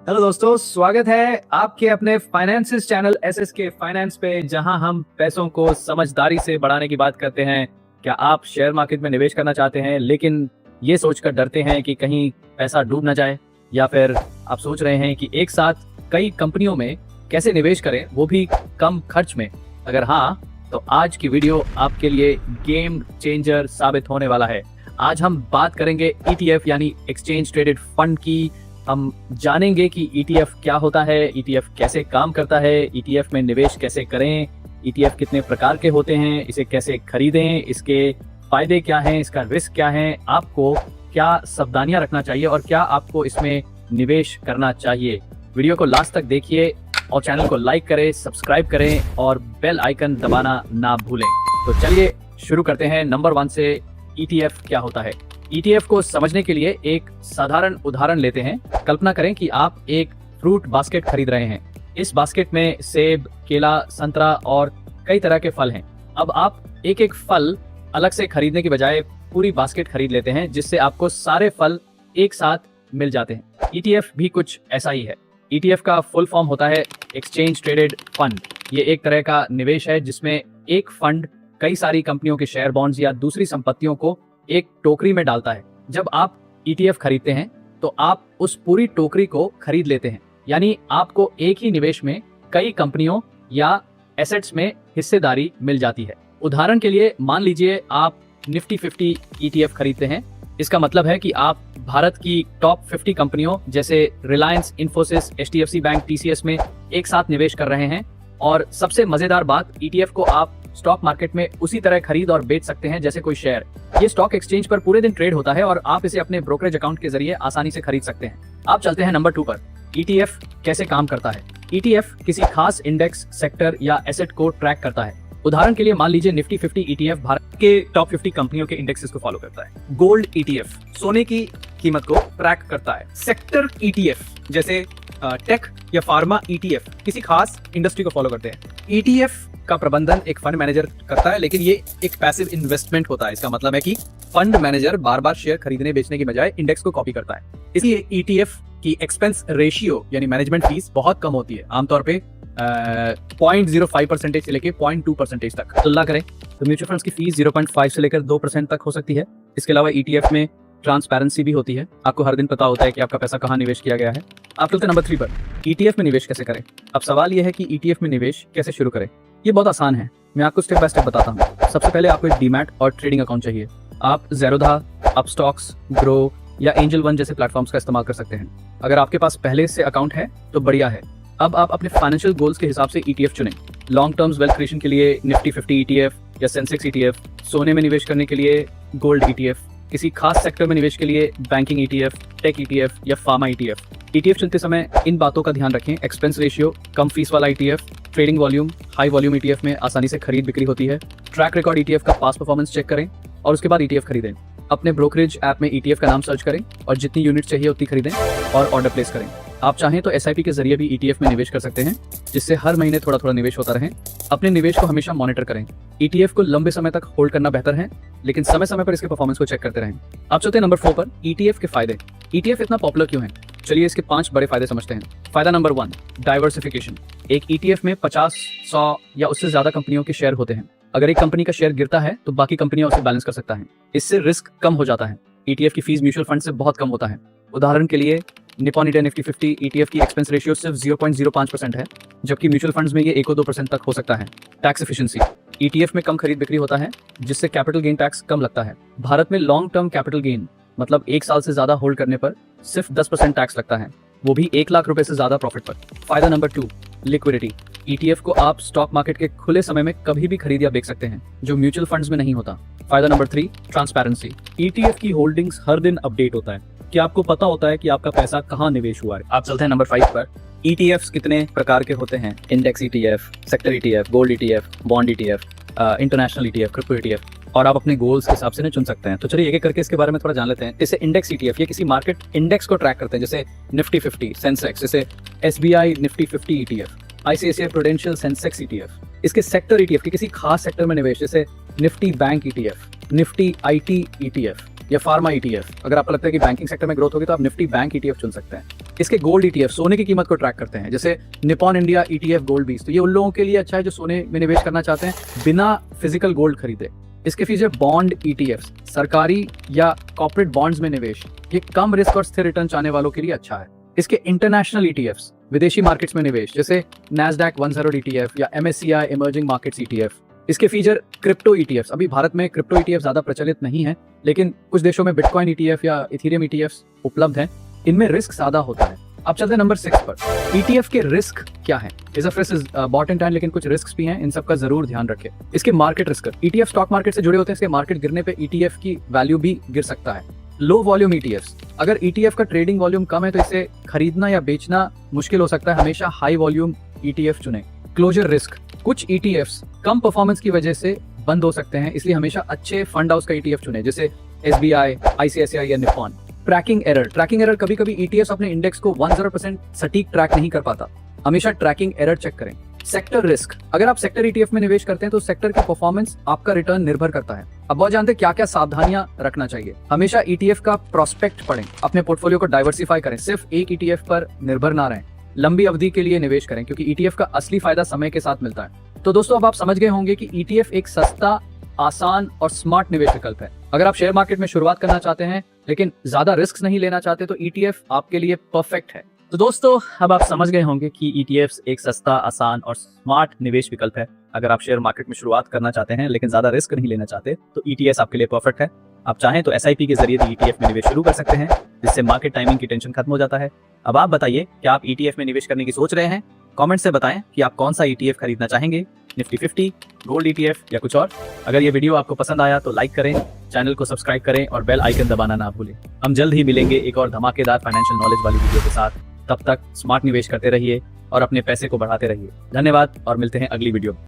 Hello दोस्तों, स्वागत है आपके अपने फाइनेंसिस चैनल SSK फाइनेंस पे, जहां हम पैसों को समझदारी से बढ़ाने की बात करते हैं। क्या आप शेयर मार्केट में निवेश करना चाहते हैं लेकिन ये सोचकर डरते हैं कि कहीं पैसा डूब ना जाए, या फिर आप सोच रहे हैं कि एक साथ कई कंपनियों में कैसे निवेश करें, वो भी कम खर्च में? अगर हाँ, तो आज की वीडियो आपके लिए गेम चेंजर साबित होने वाला है। आज हम बात करेंगे ETF यानी एक्सचेंज ट्रेडेड फंड की। हम जानेंगे कि ETF क्या होता है, ETF कैसे काम करता है, ETF में निवेश कैसे करें, ETF कितने प्रकार के होते हैं, इसे कैसे खरीदें, इसके फायदे क्या हैं, इसका रिस्क क्या है, आपको क्या सावधानियां रखना चाहिए और क्या आपको इसमें निवेश करना चाहिए। वीडियो को लास्ट तक देखिए और चैनल को लाइक करें, सब्सक्राइब करें और बेल आइकन दबाना ना भूलें। तो चलिए शुरू करते हैं नंबर 1 से। ETF क्या होता है? ETF को समझने के लिए एक साधारण उदाहरण लेते हैं। कल्पना करें कि आप एक फ्रूट बास्केट खरीद रहे हैं। इस बास्केट में सेब, केला, संतरा और कई तरह के फल हैं। अब आप एक एक फल अलग से खरीदने की बजाय पूरी बास्केट खरीद लेते हैं, जिससे आपको सारे फल एक साथ मिल जाते हैं। ETF भी कुछ ऐसा ही है। ETF का फुल फॉर्म होता है एक्सचेंज ट्रेडेड फंड। ये एक तरह का निवेश है जिसमें एक फंड कई सारी कंपनियों के शेयर, बॉन्ड्स या दूसरी संपत्तियों को एक टोकरी में डालता है। जब आप ETF खरीदते हैं तो आप उस पूरी टोकरी को खरीद लेते हैं, यानी आपको एक ही निवेश में कई कंपनियों या एसेट्स में हिस्सेदारी मिल जाती है। उदाहरण के लिए मान लीजिए आप निफ्टी 50 ETF खरीदते हैं। इसका मतलब है कि आप भारत की टॉप 50 कंपनियों जैसे Reliance, Infosys, HDFC bank, TCS में एक साथ निवेश कर रहे हैं। और सबसे मजेदार बात, ETF को आप स्टॉक मार्केट में उसी तरह खरीद और बेच सकते हैं जैसे कोई शेयर। ये स्टॉक एक्सचेंज पर पूरे दिन ट्रेड होता है और आप इसे अपने ब्रोकरेज अकाउंट के जरिए आसानी से खरीद सकते हैं। आप चलते हैं नंबर 2 पर। ETF कैसे काम करता है? ETF किसी खास इंडेक्स, सेक्टर या एसेट को ट्रैक करता है। उदाहरण के लिए मान लीजिए निफ्टी 50 ETF भारत के टॉप 50 कंपनियों के इंडेक्सेस को फॉलो करता है। गोल्ड ETF सोने की कीमत को ट्रैक करता है। सेक्टर ETF जैसे टेक या फार्मा ETF किसी खास इंडस्ट्री को फॉलो करते हैं। ETF का प्रबंधन एक फंड मैनेजर करता है, लेकिन ये एक पैसिव इन्वेस्टमेंट होता है। इसका मतलब है कि फंड मैनेजर बार बार शेयर खरीदने बेचने की बजाय इंडेक्स को कॉपी करता है। इसलिए ETF की एक्सपेंस रेशियो यानी मैनेजमेंट फीस बहुत कम होती है, आमतौर पे 0.05% से लेकर 0.2% तक। तुलना करें तो म्यूचुअल फंड्स की फीस 0.5 से लेकर 2% तक हो सकती है। इसके अलावा ETF में ट्रांसपेरेंसी भी होती है, आपको हर दिन पता होता है कि आपका पैसा कहाँ निवेश किया गया है। आप चलते नंबर 3 पर। ETF में निवेश कैसे करें? अब सवाल यह है कि ETF में निवेश कैसे शुरू करें। ये बहुत आसान है, मैं आपको स्टेप बाय स्टेप बताता हूँ। सबसे पहले आपको एक डीमैट और ट्रेडिंग अकाउंट चाहिए। आप ज़ेरोधा, अपस्टॉक्स, ग्रो या एंजल वन जैसे प्लेटफॉर्म्स का इस्तेमाल कर सकते हैं। अगर आपके पास पहले से अकाउंट है तो बढ़िया है। अब आप अपने फाइनेंशियल गोल्स के हिसाब से ETF चुनें। लॉन्ग टर्म्स वेल्थ क्रिएशन के लिए निफ्टी 50 ETF या सेंसेक्स ETF, सोने में निवेश करने के लिए गोल्ड ETF, किसी खास सेक्टर में निवेश के लिए बैंकिंग ETF, टेक ETF या फार्मा ETF। ETF चुनते समय इन बातों का ध्यान रखें। एक्सपेंस रेशियो, कम फीस वाला ETF, trading volume, high volume ETF में आसानी से खरीद बिक्री होती है। ट्रैक रिकॉर्ड ETF का पास परफॉर्मेंस चेक करें और उसके बाद ETF खरीदें। अपने ब्रोकरेज ऐप में ETF का नाम सर्च करें और जितनी यूनिट चाहिए उतनी खरीदें और ऑर्डर प्लेस करें। आप चाहें तो SIP के जरिए भी ETF में निवेश कर सकते हैं, जिससे हर महीने थोड़ा थोड़ा निवेश होता रहे। अपने निवेश को हमेशा मॉनिटर करें। ETF को लंबे समय तक होल्ड करना बेहतर है, लेकिन समय समय पर इसके परफॉर्मेंस को चेक करते रहें। अब चलते हैं नंबर 4 पर। ETF के फायदे। ETF इतना पॉपुलर क्यों है? चलिए इसके 5 बड़े फायदे समझते हैं। फायदा नंबर 1, डाइवर्सिफिकेशन। एक ETF में 50, 100 या उससे ज्यादा कंपनियों के शेयर होते हैं। अगर एक कंपनी का शेयर गिरता है तो बाकी कंपनियां उसे बैलेंस कर सकता है। इससे रिस्क कम हो जाता है। ETF की फीस म्यूचुअल फंड से बहुत कम होता है। उदाहरण के लिए निप्पॉन इंडिया निफ्टी 50 ETF की एक्सपेंस रेशियो सिर्फ 0.05% है, जबकि म्यूचुअल फंड्स में ये 1-2% तक हो सकता है। Tax efficiency. ETF में कम खरीद बिक्री होता है, जिससे कैपिटल गेन टैक्स कम लगता है। भारत में लॉन्ग टर्म कैपिटल गेन मतलब 1 साल से ज्यादा होल्ड करने पर सिर्फ 10% टैक्स लगता है, वो भी 1 लाख रुपए से ज्यादा प्रॉफिट पर। फायदा नंबर 2, लिक्विडिटी। ETF को आप स्टॉक मार्केट के खुले समय में कभी भी खरीद या बेच सकते हैं, जो म्यूचुअल फंड्स में नहीं होता। फायदा नंबर 3, ट्रांसपेरेंसी। ETF की होल्डिंग्स हर दिन अपडेट होता है, क्या आपको पता होता है कि आपका पैसा कहाँ निवेश हुआ है। आप चलते हैं नंबर 5 पर। ETFs कितने प्रकार के होते हैं? Index ETF, sector ETF, gold ETF, bond ETF, international ETF, crypto ETF, और आप अपने गोल्स के हिसाब से चुन सकते हैं। तो चलिए एक एक करके इसके बारे में थोड़ा जान लेते हैं। जैसे इंडेक्स ETF, ये किसी मार्केट इंडेक्स को ट्रैक करते हैं, जैसे निफ्टी 50, सेंसेक्स, जैसे SBI Nifty 50 ETF, ICICI prudential Sensex ETF। इसके सेक्टर ETF के किसी खास सेक्टर में निवेश, जैसे Nifty bank ETF, Nifty IT ETF या फार्मा ETF। अगर आपको लगता है कि बैंकिंग सेक्टर में ग्रोथ होगी तो आप निफ्टी बैंक ETF चुन सकते हैं। इसके गोल्ड ETF सोने की कीमत को ट्रैक करते हैं, जैसे निपॉन इंडिया ETF गोल्ड 20, तो ये उन लोगों के लिए अच्छा है जो सोने में निवेश करना चाहते हैं बिना फिजिकल गोल्ड खरीदे। इसके फीचर बॉन्ड ETFs, सरकारी या कॉर्पोरेट बॉन्ड्स में निवेश, ये कम रिस्क और स्थिर रिटर्न चाहने वालों के लिए अच्छा है। इसके इंटरनेशनल ETFs, विदेशी मार्केट्स में निवेश, जैसे NASDAQ 100 ETF या MSCI इमर्जिंग मार्केट्स ETF। इसके फीचर क्रिप्टो ETFs, अभी भारत में क्रिप्टो ETF ज्यादा प्रचलित नहीं है, लेकिन कुछ देशों में बिटकॉइन ETF या इथेरियम ETFs उपलब्ध हैं। इनमें रिस्क ज्यादा होता है। अब चलते हैं नंबर 6 पर। ETF के रिस्क क्या है? इज़ बॉट एंड टाइम, लेकिन कुछ रिस्क भी हैं, इन सब का जरूर ध्यान रखें। इसके market risk, ETF stock market से जुड़े होते हैं, इसके मार्केट गिरने पे ETF की वैल्यू भी गिर सकता है। लो वॉल्यूम ETFs, अगर ETF का ट्रेडिंग वॉल्यूम कम है तो इसे खरीदना या बेचना मुश्किल हो सकता है, हमेशा हाई वॉल्यूम ETF चुनें। क्लोजर रिस्क, कुछ ETFs कम परफॉर्मेंस की वजह से बंद हो सकते हैं, इसलिए हमेशा अच्छे फंड हाउस का ETF चुनें, जैसे SBI, ICICI या निपॉन। ट्रैकिंग एरर, कभी कभी ETFs अपने इंडेक्स को 100% सटीक ट्रैक नहीं कर पाता, हमेशा ट्रैकिंग एरर चेक करें। सेक्टर रिस्क, अगर आप सेक्टर ETF में निवेश करते हैं तो सेक्टर की परफॉर्मेंस आपका रिटर्न निर्भर करता है। अब बहुत जानते हैं क्या क्या सावधानियां रखना चाहिए। हमेशा ETF का प्रोस्पेक्ट पढ़ें, अपने पोर्टफोलियो को डाइवर्सिफाई करें, सिर्फ एक ETF पर निर्भर ना रहें। लंबी अवधि के लिए निवेश करें, क्योंकि ETF का असली फायदा समय के साथ मिलता है। तो दोस्तों, अब आप समझ गए होंगे कि ETF एक सस्ता, आसान और स्मार्ट निवेश विकल्प है। अगर आप शेयर मार्केट में शुरुआत करना चाहते हैं लेकिन ज्यादा रिस्क नहीं लेना चाहते तो ETF आपके लिए परफेक्ट है। तो दोस्तों, अब आप समझ गए होंगे कि ETFs एक सस्ता, आसान और स्मार्ट निवेश विकल्प है। अगर आप शेयर मार्केट में शुरुआत करना चाहते हैं लेकिन ज्यादा रिस्क नहीं लेना चाहते तो ETFs आपके लिए परफेक्ट है। आप चाहें तो SIP के जरिए भी ETF में निवेश शुरू कर सकते हैं, जिससे मार्केट टाइमिंग की टेंशन खत्म हो जाता है। अब आप बताइए, क्या आप ETF में निवेश करने की सोच रहे हैं? कमेंट से बताएं कि आप कौन सा ETF खरीदना चाहेंगे, निफ्टी 50, गोल्ड ETF या कुछ और। अगर ये वीडियो आपको पसंद आया तो लाइक करें, चैनल को सब्सक्राइब करें और बेल आइकन दबाना ना भूलें। हम जल्द ही मिलेंगे एक और धमाकेदार फाइनेंशियल नॉलेज वाली वीडियो के साथ। तब तक स्मार्ट निवेश करते रहिए और अपने पैसे को बढ़ाते रहिए। धन्यवाद और मिलते हैं अगली वीडियो में।